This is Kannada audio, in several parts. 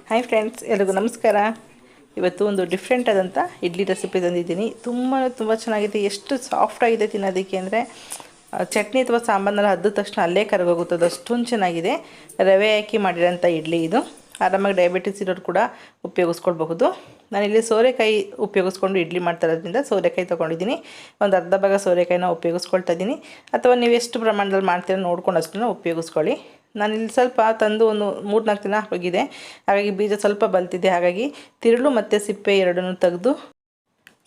ಹಾಯ್ ಫ್ರೆಂಡ್ಸ್, ಎಲ್ಲರಿಗೂ ನಮಸ್ಕಾರ. ಇವತ್ತು ಒಂದು ಡಿಫ್ರೆಂಟ್ ಆದಂಥ ಇಡ್ಲಿ ರೆಸಿಪಿ ತಂದಿದ್ದೀನಿ. ತುಂಬ ಚೆನ್ನಾಗಿದೆ. ಎಷ್ಟು ಸಾಫ್ಟಾಗಿದೆ ತಿನ್ನೋದಕ್ಕೆ ಅಂದರೆ ಚಟ್ನಿ ಅಥವಾ ಸಾಂಬಾರನ್ನೆಲ್ಲ ಅದ್ದ ತಕ್ಷಣ ಅಲ್ಲೇ ಕರಗೋಗುತ್ತದೆ, ಅಷ್ಟೊಂದು ಚೆನ್ನಾಗಿದೆ. ರವೆ ಹಾಕಿ ಮಾಡಿರೋಂಥ ಇಡ್ಲಿ ಇದು. ಆರಾಮಾಗಿ ಡಯಾಬಿಟಿಸ್ ಇರೋರು ಕೂಡ ಉಪಯೋಗಿಸ್ಕೊಳ್ಬಹುದು. ನಾನಿಲ್ಲಿ ಸೋರೆಕಾಯಿ ಉಪಯೋಗಿಸ್ಕೊಂಡು ಇಡ್ಲಿ ಮಾಡ್ತಾ ಇರೋದ್ರಿಂದ ಸೋರೆಕಾಯಿ ತೊಗೊಂಡಿದ್ದೀನಿ. ಒಂದು ಅರ್ಧ ಭಾಗ ಸೋರೆಕಾಯಿನ ಉಪಯೋಗಿಸ್ಕೊಳ್ತಾ ಇದ್ದೀನಿ. ಅಥವಾ ನೀವು ಎಷ್ಟು ಪ್ರಮಾಣದಲ್ಲಿ ಮಾಡ್ತೀರೋ ನೋಡ್ಕೊಂಡು ಅಷ್ಟನ್ನು ಉಪಯೋಗಿಸ್ಕೊಳ್ಳಿ. ನಾನಿಲ್ಲಿ ಸ್ವಲ್ಪ ತಂದು ಒಂದು 3-4 ದಿನ ಹೋಗಿದೆ, ಹಾಗಾಗಿ ಬೀಜ ಸ್ವಲ್ಪ ಬಲ್ತಿದೆ. ಹಾಗಾಗಿ ತಿರುಳು ಮತ್ತು ಸಿಪ್ಪೆ ಎರಡನ್ನೂ ತೆಗೆದು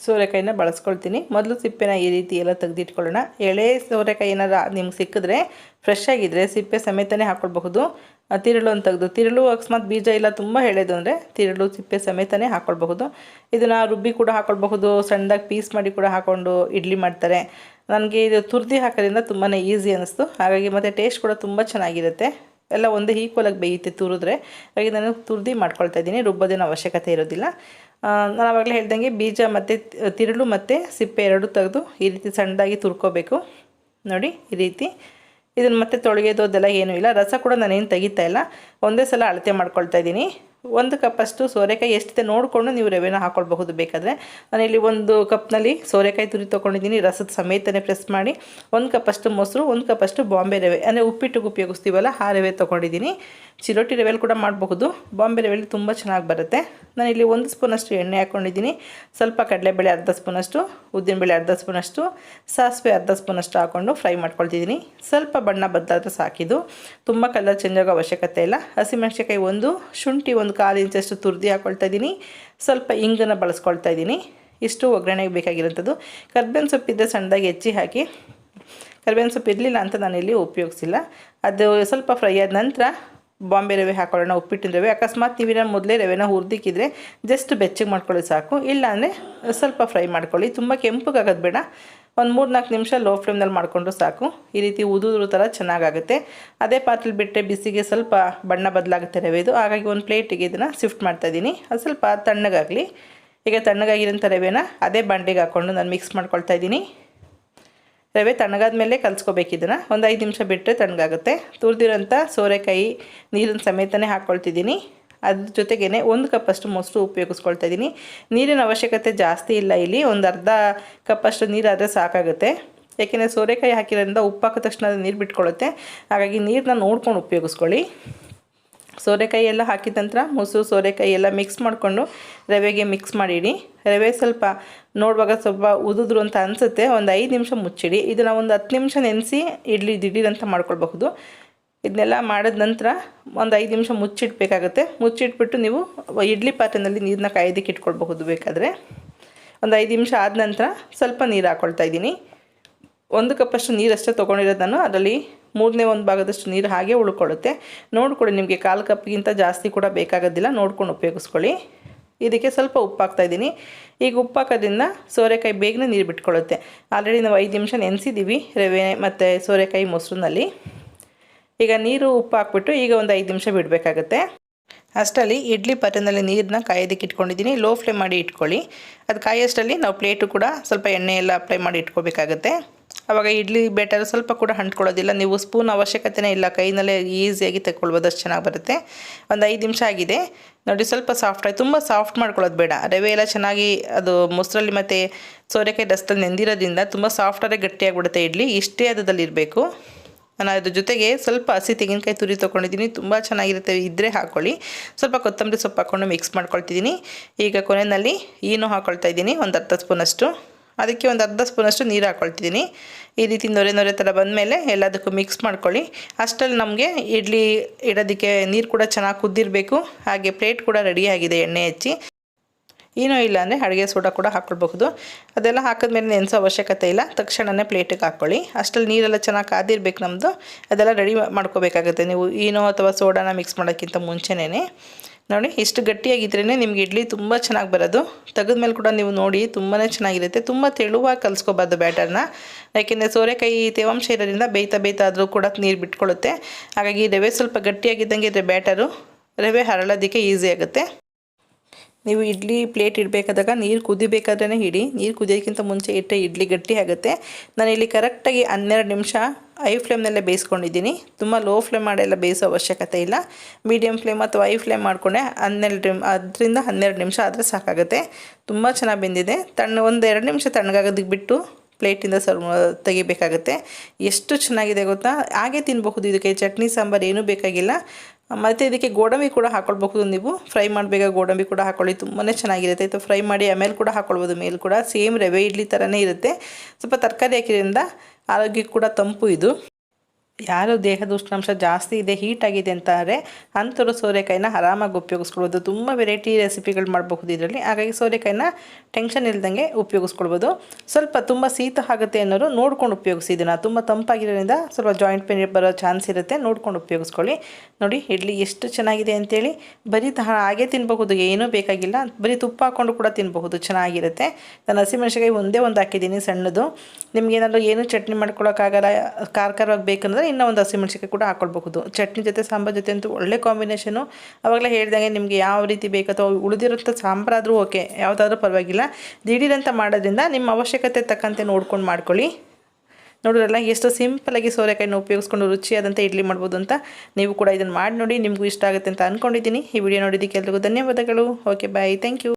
ಸೋರೆಕಾಯಿನ ಬಳಸ್ಕೊಳ್ತೀನಿ. ಮೊದಲು ಸಿಪ್ಪೆನ ಈ ರೀತಿ ಎಲ್ಲ ತೆಗೆದಿಟ್ಕೊಳ್ಳೋಣ. ಎಳೆ ಸೋರೆಕಾಯಿ ಏನಾರು ನಿಮ್ಗೆ ಸಿಕ್ಕಿದ್ರೆ ಫ್ರೆಶ್ ಆಗಿದ್ದರೆ ಸಿಪ್ಪೆ ಸಮೇತನೇ ಹಾಕ್ಕೊಳ್ಬಹುದು. ತಿರುಳು ಅಂತ ತೆಗೆದು, ತಿರುಳು ಅಕಸ್ಮಾತ್ ಬೀಜ ಇಲ್ಲ ತುಂಬ ಎಳೆದು ಅಂದರೆ ತಿರುಳು ಸಿಪ್ಪೆ ಸಮೇತನೇ ಹಾಕ್ಕೊಳ್ಬಹುದು. ಇದನ್ನು ರುಬ್ಬಿ ಕೂಡ ಹಾಕ್ಕೊಳ್ಬಹುದು, ಸಣ್ಣದಾಗಿ ಪೀಸ್ ಮಾಡಿ ಕೂಡ ಹಾಕ್ಕೊಂಡು ಇಡ್ಲಿ ಮಾಡ್ತಾರೆ. ನನಗೆ ಇದು ತುರ್ದಿ ಹಾಕೋದ್ರಿಂದ ತುಂಬಾ ಈಸಿ ಅನ್ನಿಸ್ತು. ಹಾಗಾಗಿ ಮತ್ತು ಟೇಸ್ಟ್ ಕೂಡ ತುಂಬ ಚೆನ್ನಾಗಿರುತ್ತೆ. ಎಲ್ಲ ಒಂದೇ ಈಕ್ವಲಾಗಿ ಬೇಯುತ್ತೆ ತುರಿದ್ರೆ. ಹಾಗಾಗಿ ನಾನು ತುರ್ದಿ ಮಾಡ್ಕೊಳ್ತಾ ಇದ್ದೀನಿ, ರುಬ್ಬೋದೇನೋ ಅವಶ್ಯಕತೆ ಇರೋದಿಲ್ಲ. ನಾನು ಆವಾಗಲೇ ಹೇಳ್ದಂಗೆ ಬೀಜ ಮತ್ತು ತಿರುಳು ಮತ್ತು ಸಿಪ್ಪೆ ಎರಡೂ ತೆಗೆದು ಈ ರೀತಿ ಸಣ್ಣದಾಗಿ ತುರ್ಕೋಬೇಕು. ನೋಡಿ ಈ ರೀತಿ. ಇದನ್ನು ಮತ್ತೆ ತೊಳೆಯೋದೆಲ್ಲ ಏನೂ ಇಲ್ಲ. ರಸ ಕೂಡ ನಾನೇನು ತೆಗಿತಾ ಇಲ್ಲ, ಒಂದೇ ಸಲ ಅಳತೆ ಮಾಡ್ಕೊಳ್ತಾ ಇದ್ದೀನಿ. 1 ಕಪ್ಪಷ್ಟು ಸೋರೆಕಾಯಿ ಎಷ್ಟಿದೆ ನೋಡಿಕೊಂಡು ನೀವು ರವೆನ ಹಾಕ್ಕೊಳ್ಬಹುದು ಬೇಕಾದರೆ. ನಾನಿಲ್ಲಿ 1 ಕಪ್ನಲ್ಲಿ ಸೋರೆಕಾಯಿ ತುರಿ ತೊಗೊಂಡಿದ್ದೀನಿ, ರಸದ ಸಮೇತನೇ ಪ್ರೆಸ್ ಮಾಡಿ. 1 ಕಪ್ಪಷ್ಟು ಮೊಸರು, 1 ಕಪ್ಪಷ್ಟು ಬಾಂಬೆ ರವೆ ಅಂದರೆ ಉಪ್ಪಿಟ್ಟಿಗೆ ಉಪಯೋಗಿಸ್ತೀವಲ್ಲ ಆ ರವೆ ತೊಗೊಂಡಿದ್ದೀನಿ. ಚಿರೋಟಿ ರವೆಲಿ ಕೂಡ ಮಾಡಬಹುದು, ಬಾಂಬೆ ರವೆಲಿ ತುಂಬ ಚೆನ್ನಾಗಿ ಬರುತ್ತೆ. ನಾನಿಲ್ಲಿ 1 ಸ್ಪೂನಷ್ಟು ಎಣ್ಣೆ ಹಾಕ್ಕೊಂಡಿದ್ದೀನಿ. ಸ್ವಲ್ಪ ಕಡಲೆಬೇಳೆ ಅರ್ಧ ಸ್ಪೂನಷ್ಟು, ಉದ್ದಿನಬೇಳೆ ಅರ್ಧ ಸ್ಪೂನಷ್ಟು, ಸಾಸಿವೆ ಅರ್ಧ ಸ್ಪೂನಷ್ಟು ಹಾಕ್ಕೊಂಡು ಫ್ರೈ ಮಾಡ್ಕೊಳ್ತಿದ್ದೀನಿ. ಸ್ವಲ್ಪ ಬಣ್ಣ ಬದಲಾದರೆ ಸಾಕಿದು, ತುಂಬ ಕಲರ್ ಚೇಂಜ್ ಆಗೋ ಅವಶ್ಯಕತೆ ಇಲ್ಲ. ಹಸಿಮೆಣಸಿನಕಾಯಿ 1, ಶುಂಠಿ 1 1/4 ಇಂಚಷ್ಟು ತುರ್ದಿ ಹಾಕ್ಕೊಳ್ತಾ ಇದ್ದೀನಿ. ಸ್ವಲ್ಪ ಹಿಂಗನ್ನು ಬಳಸ್ಕೊಳ್ತಾ ಇದ್ದೀನಿ. ಇಷ್ಟು ಒಗ್ಗರಣೆಗೆ ಬೇಕಾಗಿರೋಂಥದ್ದು. ಕರ್ಬೇವಿನ ಸೊಪ್ಪಿದ್ದರೆ ಸಣ್ಣದಾಗಿ ಹೆಚ್ಚಿ ಹಾಕಿ. ಕರ್ಬೇವಿನ ಸೊಪ್ಪು ಇರಲಿಲ್ಲ ಅಂತ ನಾನಿಲ್ಲಿ ಉಪಯೋಗಿಸಿಲ್ಲ. ಅದು ಸ್ವಲ್ಪ ಫ್ರೈ ಆದ ನಂತರ ಬಾಂಬೆ ರವೆ ಹಾಕೊಳ್ಳೋಣ, ಉಪ್ಪಿಟ್ಟಿನ ರವೆ. ಅಕಸ್ಮಾತ್ ನೀವಿನ ಮೊದಲೇ ರವೆನ ಹುರಿದಿಕ್ಕಿದ್ರೆ ಜಸ್ಟ್ ಬೆಚ್ಚಗೆ ಮಾಡ್ಕೊಳ್ಳಿ ಸಾಕು. ಇಲ್ಲಾಂದರೆ ಸ್ವಲ್ಪ ಫ್ರೈ ಮಾಡ್ಕೊಳ್ಳಿ, ತುಂಬ ಕೆಂಪಗಾಗೋದು ಬೇಡ. ಒಂದು 3-4 ನಿಮಿಷ ಲೋ ಫ್ಲೇಮ್ನಲ್ಲಿ ಮಾಡಿಕೊಂಡ್ರು ಸಾಕು. ಈ ರೀತಿ ಉದುರು ಥರ ಚೆನ್ನಾಗಾಗುತ್ತೆ. ಅದೇ ಪಾತ್ರೆಲಿ ಬಿಟ್ಟರೆ ಬಿಸಿಗೆ ಸ್ವಲ್ಪ ಬಣ್ಣ ಬದಲಾಗುತ್ತೆ ರವೆದು. ಹಾಗಾಗಿ ಒಂದು ಪ್ಲೇಟಿಗೆ ಇದನ್ನು ಶಿಫ್ಟ್ ಮಾಡ್ತಾಯಿದ್ದೀನಿ. ಅದು ಸ್ವಲ್ಪ ತಣ್ಣಗಾಗಲಿ. ಈಗ ತಣ್ಣಗಾಗಿರೋಂಥ ರವೆನ ಅದೇ ಬಾಂಡೆಗೆ ಹಾಕ್ಕೊಂಡು ನಾನು ಮಿಕ್ಸ್ ಮಾಡ್ಕೊಳ್ತಾ ಇದ್ದೀನಿ. ರವೆ ತಣ್ಣಗಾದ ಮೇಲೆ ಕಲಿಸ್ಕೋಬೇಕು. ಇದನ್ನು ಒಂದು 5 ನಿಮಿಷ ಬಿಟ್ಟರೆ ತಣ್ಣಗಾಗುತ್ತೆ. ತುರಿದಿರೋಂಥ ಸೋರೆಕಾಯಿ ನೀರಿನ ಸಮೇತನೇ ಹಾಕ್ಕೊಳ್ತಿದ್ದೀನಿ. ಅದ್ರ ಜೊತೆಗೇ 1 ಕಪ್ಪಷ್ಟು ಮೊಸರು ಉಪಯೋಗಿಸ್ಕೊಳ್ತಾ ಇದ್ದೀನಿ. ನೀರಿನ ಅವಶ್ಯಕತೆ ಜಾಸ್ತಿ ಇಲ್ಲ ಇಲ್ಲಿ, ಒಂದು ಅರ್ಧ ಕಪ್ಪಷ್ಟು ನೀರಾದರೆ ಸಾಕಾಗುತ್ತೆ. ಯಾಕೆಂದರೆ ಸೋರೆಕಾಯಿ ಹಾಕಿರೋದ್ರಿಂದ ಉಪ್ಪು ಹಾಕಿದ ತಕ್ಷಣ ಅದು ನೀರು ಬಿಟ್ಕೊಳ್ಳುತ್ತೆ. ಹಾಗಾಗಿ ನೀರನ್ನ ನೋಡ್ಕೊಂಡು ಉಪಯೋಗಿಸ್ಕೊಳ್ಳಿ. ಸೋರೆಕಾಯಿ ಎಲ್ಲ ಹಾಕಿದ ನಂತರ ಮೊಸರು ಸೋರೆಕಾಯಿ ಎಲ್ಲ ಮಿಕ್ಸ್ ಮಾಡಿಕೊಂಡು ರವೆಗೆ ಮಿಕ್ಸ್ ಮಾಡಿಡಿ. ರವೆ ಸ್ವಲ್ಪ ನೋಡುವಾಗ ಸ್ವಲ್ಪ ಉದುದ್ರು ಅಂತ ಅನಿಸುತ್ತೆ. ಒಂದು 5 ನಿಮಿಷ ಮುಚ್ಚಿಡಿ. ಇದನ್ನು ಒಂದು 10 ನಿಮಿಷ ನೆನೆಸಿ ಇಡ್ಲಿ ದಿಢೀರಂತ ಮಾಡ್ಕೊಳ್ಬಹುದು. ಇದನ್ನೆಲ್ಲ ಮಾಡಿದ ನಂತರ ಒಂದು 5 ನಿಮಿಷ ಮುಚ್ಚಿಡಬೇಕಾಗುತ್ತೆ. ಮುಚ್ಚಿಟ್ಬಿಟ್ಟು ನೀವು ಇಡ್ಲಿ ಪಾತ್ರೆಯಲ್ಲಿ ನೀರನ್ನ ಕಾಯೋದಕ್ಕೆ ಇಟ್ಕೊಳ್ಬಹುದು ಬೇಕಾದರೆ. ಒಂದು 5 ನಿಮಿಷ ಆದ ನಂತರ ಸ್ವಲ್ಪ ನೀರು ಹಾಕ್ಕೊಳ್ತಾ ಇದ್ದೀನಿ. 1 ಕಪ್ಪಷ್ಟು ನೀರಷ್ಟೇ ತೊಗೊಂಡಿರೋದು ನಾನು. ಅದರಲ್ಲಿ 1/3 ಭಾಗದಷ್ಟು ನೀರು ಹಾಗೆ ಉಳ್ಕೊಳ್ಳುತ್ತೆ. ನೋಡ್ಕೊಳ್ಳಿ, ನಿಮಗೆ 1/4 ಕಪ್ಗಿಂತ ಜಾಸ್ತಿ ಕೂಡ ಬೇಕಾಗೋದಿಲ್ಲ, ನೋಡ್ಕೊಂಡು ಉಪಯೋಗಿಸ್ಕೊಳ್ಳಿ. ಇದಕ್ಕೆ ಸ್ವಲ್ಪ ಉಪ್ಪು ಹಾಕ್ತಾಯಿದ್ದೀನಿ. ಈಗ ಉಪ್ಪು ಹಾಕೋದ್ರಿಂದ ಸೋರೆಕಾಯಿ ಬೇಗನೆ ನೀರು ಬಿಟ್ಕೊಳ್ಳುತ್ತೆ. ಆಲ್ರೆಡಿ ನಾವು 5 ನಿಮಿಷ ನೆನೆಸಿದ್ದೀವಿ ರವೆ ಮತ್ತು ಸೋರೆಕಾಯಿ ಮೊಸರಿನಲ್ಲಿ. ಈಗ ನೀರು ಉಪ್ಪು ಹಾಕ್ಬಿಟ್ಟು ಈಗ ಒಂದು 5 ನಿಮಿಷ ಬಿಡಬೇಕಾಗತ್ತೆ. ಅಷ್ಟರಲ್ಲಿ ಇಡ್ಲಿ ಪಾತ್ರೆಯಲ್ಲಿ ನೀರನ್ನ ಕಾಯೋದಕ್ಕೆ ಇಟ್ಕೊಂಡಿದ್ದೀನಿ. ಲೋ ಫ್ಲೇಮ್ ಮಾಡಿ ಇಟ್ಕೊಳ್ಳಿ. ಅದು ಕಾಯೋಷ್ಟರಲ್ಲಿ ನಾವು ಪ್ಲೇಟು ಕೂಡ ಸ್ವಲ್ಪ ಎಣ್ಣೆ ಎಲ್ಲ ಅಪ್ಲೈ ಮಾಡಿ ಇಟ್ಕೋಬೇಕಾಗತ್ತೆ. ಆವಾಗ ಇಡ್ಲಿ ಬ್ಯಾಟರ್ ಸ್ವಲ್ಪ ಕೂಡ ಅಂಟ್ಕೊಳ್ಳೋದಿಲ್ಲ. ನೀವು ಸ್ಪೂನ್ ಅವಶ್ಯಕತೆನೇ ಇಲ್ಲ, ಕೈನಲ್ಲೇ ಈಸಿಯಾಗಿ ತೆಕ್ಕೊಳ್ಬೋದು, ಅಷ್ಟು ಚೆನ್ನಾಗಿ ಬರುತ್ತೆ. ಒಂದು 5 ನಿಮಿಷ ಆಗಿದೆ ನೋಡಿ. ಸ್ವಲ್ಪ ಸಾಫ್ಟಾಗಿ, ತುಂಬ ಸಾಫ್ಟ್ ಮಾಡ್ಕೊಳ್ಳೋದು ಬೇಡ. ರವೆ ಎಲ್ಲ ಚೆನ್ನಾಗಿ ಅದು ಮೊಸರಲ್ಲಿ ಮತ್ತು ಸೋರೆಕಾಯಿ ರಸದಲ್ಲಿ ನೆಂದಿರೋದ್ರಿಂದ ತುಂಬ ಸಾಫ್ಟಾಗಿ ಗಟ್ಟಿಯಾಗಿಬಿಡುತ್ತೆ ಇಡ್ಲಿ. ಇಷ್ಟೇ ಅದರಲ್ಲಿ ಇರಬೇಕು. ನಾನು ಅದ್ರ ಜೊತೆಗೆ ಸ್ವಲ್ಪ ಹಸಿ ತೆಂಗಿನಕಾಯಿ ತುರಿ ತೊಗೊಂಡಿದ್ದೀನಿ, ತುಂಬ ಚೆನ್ನಾಗಿರುತ್ತೆ, ಇದ್ದರೆ ಹಾಕ್ಕೊಳ್ಳಿ. ಸ್ವಲ್ಪ ಕೊತ್ತಂಬರಿ ಸೊಪ್ಪು ಹಾಕ್ಕೊಂಡು ಮಿಕ್ಸ್ ಮಾಡ್ಕೊಳ್ತಿದ್ದೀನಿ. ಈಗ ಕೊನೆಯಲ್ಲಿ ಈನು ಹಾಕ್ಕೊಳ್ತಾ ಇದ್ದೀನಿ, ಒಂದು ಅರ್ಧ ಸ್ಪೂನಷ್ಟು. ಅದಕ್ಕೆ ಒಂದು ಅರ್ಧ ಸ್ಪೂನಷ್ಟು ನೀರು ಹಾಕ್ಕೊಳ್ತಿದ್ದೀನಿ. ಈ ರೀತಿ ನೊರೆ ಥರ ಬಂದಮೇಲೆ ಎಲ್ಲದಕ್ಕೂ ಮಿಕ್ಸ್ ಮಾಡ್ಕೊಳ್ಳಿ. ಅಷ್ಟರಲ್ಲಿ ನಮಗೆ ಇಡ್ಲಿ ಇಡೋದಕ್ಕೆ ನೀರು ಕೂಡ ಚೆನ್ನಾಗಿ ಕುದ್ದಿರಬೇಕು. ಹಾಗೆ ಪ್ಲೇಟ್ ಕೂಡ ರೆಡಿಯಾಗಿದೆ ಎಣ್ಣೆ ಹಚ್ಚಿ. ಏನೂ ಇಲ್ಲ ಅಂದರೆ ಅಡುಗೆ ಸೋಡಾ ಕೂಡ ಹಾಕ್ಕೊಳ್ಬಹುದು. ಅದೆಲ್ಲ ಹಾಕಿದ್ಮೇಲೆ ನೆನೆಸೋ ಅವಶ್ಯಕತೆ ಇಲ್ಲ, ತಕ್ಷಣವೇ ಪ್ಲೇಟಿಗೆ ಹಾಕ್ಕೊಳ್ಳಿ. ಅಷ್ಟರಲ್ಲಿ ನೀರೆಲ್ಲ ಚೆನ್ನಾಗಿ ಕಾದಿರಬೇಕು ನಮ್ಮದು. ಅದೆಲ್ಲ ರೆಡಿ ಮಾಡ್ಕೋಬೇಕಾಗುತ್ತೆ ನೀವು ಏನೋ ಅಥವಾ ಸೋಡಾನ ಮಿಕ್ಸ್ ಮಾಡೋಕ್ಕಿಂತ ಮುಂಚೆನೇ. ನೋಡಿ, ಇಷ್ಟು ಗಟ್ಟಿಯಾಗಿದ್ರೇ ನಿಮ್ಗೆ ಇಡ್ಲಿ ತುಂಬ ಚೆನ್ನಾಗಿ ಬರೋದು. ತೆಗೆದ್ಮೇಲೆ ಕೂಡ ನೀವು ನೋಡಿ ತುಂಬಾ ಚೆನ್ನಾಗಿರುತ್ತೆ. ತುಂಬ ತೆಳುವಾಗಿ ಕಲಿಸ್ಕೋಬಾರ್ದು ಬ್ಯಾಟರ್ನ, ಯಾಕೆಂದರೆ ಸೋರೆಕಾಯಿ ತೇವಾಂಶ ಇರೋದ್ರಿಂದ ಬೇಯ್ತಾ ಆದರೂ ಕೂಡ ನೀರು ಬಿಟ್ಕೊಳ್ಳುತ್ತೆ. ಹಾಗಾಗಿ ರವೆ ಸ್ವಲ್ಪ ಗಟ್ಟಿಯಾಗಿದ್ದಂಗೆ ಇದ್ರೆ ಬ್ಯಾಟರು ರವೆ ಹರಳೋದಕ್ಕೆ ಈಸಿ ಆಗುತ್ತೆ. ನೀವು ಇಡ್ಲಿ ಪ್ಲೇಟ್ ಇಡಬೇಕಾದಾಗ ನೀರು ಕುದಿಬೇಕಾದ್ರೆ ಇಡಿ. ನೀರು ಕುದಿಯೋಕ್ಕಿಂತ ಮುಂಚೆ ಇಟ್ಟರೆ ಇಡ್ಲಿ ಗಟ್ಟಿ ಆಗುತ್ತೆ. ನಾನಿಲ್ಲಿ ಕರೆಕ್ಟಾಗಿ 12 ನಿಮಿಷ ಐ ಫ್ಲೇಮ್ನಲ್ಲೇ ಬೇಯಿಸ್ಕೊಂಡಿದ್ದೀನಿ. ತುಂಬ ಲೋ ಫ್ಲೇಮ್ ಮಾಡೆಲ್ಲ ಬೇಯಿಸೋ ಅವಶ್ಯಕತೆ ಇಲ್ಲ. ಮೀಡಿಯಮ್ ಫ್ಲೇಮ್ ಅಥವಾ ಐ ಫ್ಲೇಮ್ ಮಾಡಿಕೊಂಡೆ 12 ನಿಮಿಷ ಆದರೆ ಸಾಕಾಗುತ್ತೆ. ತುಂಬ ಚೆನ್ನಾಗಿ ಬೆಂದಿದೆ. ಒಂದು 2 ನಿಮಿಷ ತಣ್ಣಗಾಗೋದಕ್ಕೆ ಬಿಟ್ಟು ಪ್ಲೇಟಿಂದ ತೆಗಿಬೇಕಾಗುತ್ತೆ. ಎಷ್ಟು ಚೆನ್ನಾಗಿದೆ ಗೊತ್ತಾ. ಹಾಗೆ ತಿನ್ನಬಹುದು. ಇದಕ್ಕೆ ಚಟ್ನಿ ಸಾಂಬಾರು ಏನೂ ಬೇಕಾಗಿಲ್ಲ. ಮತ್ತು ಇದಕ್ಕೆ ಗೋಡಂಬಿ ಕೂಡ ಹಾಕ್ಕೊಳ್ಬಹುದು. ನೀವು ಫ್ರೈ ಮಾಡಬೇಕಾದ್ರೆ ಗೋಡಂಬಿ ಕೂಡ ಹಾಕ್ಕೊಳ್ಳಿ, ತುಂಬಾ ಚೆನ್ನಾಗಿರುತ್ತೆ. ಇದು ಫ್ರೈ ಮಾಡಿ ಆಮೇಲೆ ಕೂಡ ಹಾಕ್ಕೊಳ್ಬೋದು. ಮೇಲೆ ಕೂಡ ಸೇಮ್ ರವೆ ಇಡ್ಲಿ ಥರನೇ ಇರುತ್ತೆ. ಸ್ವಲ್ಪ ತರಕಾರಿ ಹಾಕಿದ್ರಿಂದ ಆರೋಗ್ಯಕ್ಕೆ ಕೂಡ ತಂಪು ಇದು. ಯಾರು ದೇಹದ ಉಷ್ಣಾಂಶ ಜಾಸ್ತಿ ಇದೆ, ಹೀಟ್ ಆಗಿದೆ ಅಂತಾರೆ ಅಂಥವ್ರು ಸೋರೆಕಾಯಿನ ಆರಾಮಾಗಿ ಉಪಯೋಗಿಸ್ಕೊಳ್ಬೋದು. ತುಂಬ ವೆರೈಟಿ ರೆಸಿಪಿಗಳು ಮಾಡಬಹುದು ಇದರಲ್ಲಿ. ಹಾಗಾಗಿ ಸೋರೆಕಾಯಿನ ಟೆನ್ಷನ್ ಇಲ್ದಂಗೆ ಉಪಯೋಗಿಸ್ಕೊಳ್ಬೋದು. ಸ್ವಲ್ಪ ತುಂಬ ಶೀತ ಆಗುತ್ತೆ ಅನ್ನೋರು ನೋಡ್ಕೊಂಡು ಉಪಯೋಗಿಸಿ. ಇದನ್ನು ತುಂಬ ತಂಪಾಗಿರೋದ್ರಿಂದ ಸ್ವಲ್ಪ ಜಾಯಿಂಟ್ ಪೇನ್ ಬರೋ ಚಾನ್ಸ್ ಇರುತ್ತೆ. ನೋಡ್ಕೊಂಡು ಉಪಯೋಗಿಸ್ಕೊಳ್ಳಿ. ನೋಡಿ ಇಡ್ಲಿ ಎಷ್ಟು ಚೆನ್ನಾಗಿದೆ ಅಂತೇಳಿ. ಬರೀ ಹಾಗೆ ತಿನ್ನಬಹುದು, ಏನೂ ಬೇಕಾಗಿಲ್ಲ. ಬರೀ ತುಪ್ಪ ಹಾಕ್ಕೊಂಡು ಕೂಡ ತಿನ್ನಬಹುದು, ಚೆನ್ನಾಗಿರುತ್ತೆ. ನಾನು ಹಸಿಮೆಣಸಿನಕಾಯಿ ಒಂದೇ ಒಂದು ಹಾಕಿದ್ದೀನಿ ಸಣ್ಣದು. ನಿಮ್ಗೇನಾದರೂ ಏನು ಚಟ್ನಿ ಮಾಡ್ಕೊಳಕ್ಕಾಗಲ್ಲ, ಖಾರವಾಗಿ ಬೇಕಂದ್ರೆ ಇನ್ನೂ ಒಂದು ಹಸಿಮೆಣಸಿನಕಾಯಿ ಕೂಡ ಹಾಕ್ಕೊಳ್ಬಹುದು. ಚಟ್ನಿ ಜೊತೆ ಸಾಂಬಾರು ಜೊತೆ ಅಂತೂ ಒಳ್ಳೆ ಕಾಂಬಿನೇಷನು. ಆವಾಗಲೇ ಹೇಳ್ದಂಗೆ ನಿಮಗೆ ಯಾವ ರೀತಿ ಬೇಕು ಅಥವಾ ಉಳಿದಿರೋಂಥ ಸಾಂಬಾರಾದರೂ ಓಕೆ, ಯಾವುದಾದ್ರೂ ಪರವಾಗಿಲ್ಲ. ದಿಢೀರಂತ ಮಾಡೋದ್ರಿಂದ ನಿಮ್ಮ ಅವಶ್ಯಕತೆ ತಕ್ಕಂತೆ ನೋಡ್ಕೊಂಡು ಮಾಡ್ಕೊಳ್ಳಿ. ನೋಡಿದ್ರಲ್ಲ ಎಷ್ಟು ಸಿಂಪಲಾಗಿ ಸೋರೆಕಾಯಿನ ಉಪಯೋಗಿಸ್ಕೊಂಡು ರುಚಿಯಾದಂಥ ಇಡ್ಲಿ ಮಾಡ್ಬೋದು ಅಂತ. ನೀವು ಕೂಡ ಇದನ್ನು ಮಾಡಿ ನೋಡಿ, ನಿಮಗೂ ಇಷ್ಟ ಆಗುತ್ತೆ ಅಂತ ಅಂದ್ಕೊಂಡಿದ್ದೀನಿ. ಈ ವಿಡಿಯೋ ನೋಡಿದ್ದಕ್ಕೆ ಎಲ್ರಿಗೂ ಧನ್ಯವಾದಗಳು. Okay, bye, thank you.